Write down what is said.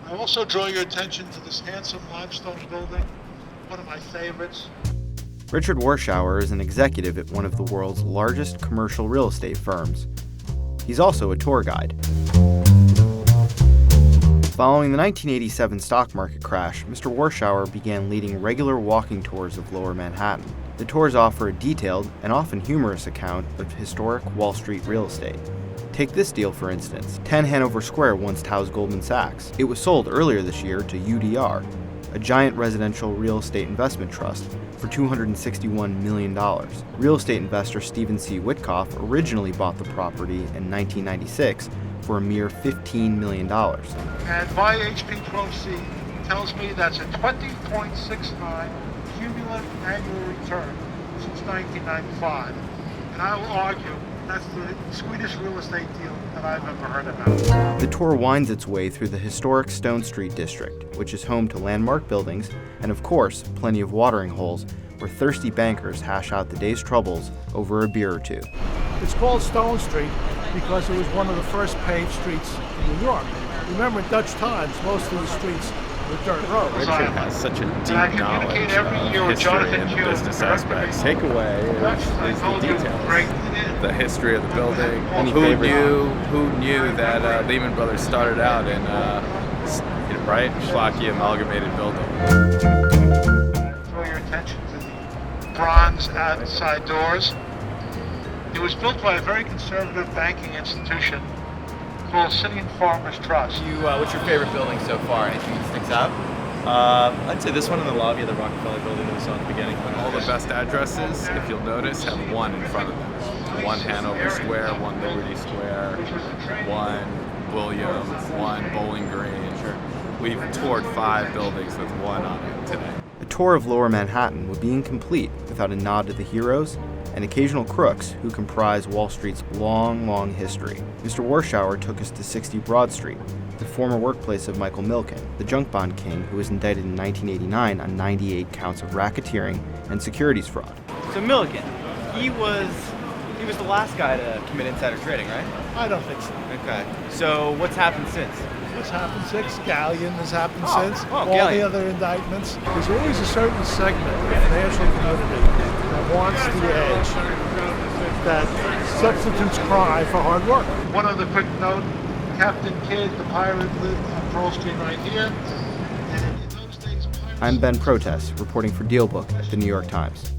I also draw your attention to this handsome limestone building, one of my favorites. Richard Warshauer is an executive at one of the world's largest commercial real estate firms. He's also a tour guide. Following the 1987 stock market crash, Mr. Warshauer began leading regular walking tours of Lower Manhattan. The tours offer a detailed and often humorous account of historic Wall Street real estate. Take this deal, for instance. 10 Hanover Square once housed Goldman Sachs. It was sold earlier this year to UDR, a giant residential real estate investment trust, for $261 million. Real estate investor Stephen C. Witkoff originally bought the property in 1996 for a mere $15 million. And my HP12C tells me that's a 20.69 cumulative annual return since 1995. And I will argue that's the sweetest real estate deal that I've ever heard about. The tour winds its way through the historic Stone Street district, which is home to landmark buildings and, of course, plenty of watering holes where thirsty bankers hash out the day's troubles over a beer or two. It's called Stone Street because it was one of the first paved streets in New York. Remember, in Dutch times, most of the streets were dirt roads. Richard has such a deep knowledge of history and the business aspects. Takeaway is the details, the history of the building. Who knew that Lehman Brothers started out in schlocky amalgamated building. Draw your attention to the bronze outside doors. It was built by a very conservative banking institution called City and Farmers Trust. What's your favorite building so far? Anything that sticks out? I'd say this one in the lobby of the Rockefeller building that we saw at the beginning. All the best addresses, if you'll notice, have one in front of them. One Hanover Square, one Liberty Square, one William, one Bowling Green. We've toured 5 buildings with one on it today. A tour of Lower Manhattan would be incomplete without a nod to the heroes and occasional crooks who comprise Wall Street's long history. Mr. Warshauer took us to 60 Broad Street, the former workplace of Michael Milken, the junk bond king who was indicted in 1989 on 98 counts of racketeering and securities fraud. So Milligan, he was the last guy to commit insider trading, right? I don't think so. Okay. So what's happened since? What's happened since? Galleon has happened since. Oh, All Galleon. the other indictments. There's always a certain segment of the financial community that wants the edge, that substitutes cry for hard work. One other quick note, Captain Kidd, the pirate, lived on Pearl Street right here. And in those days, pirates... I'm Ben Protess, reporting for DealBook at the New York Times.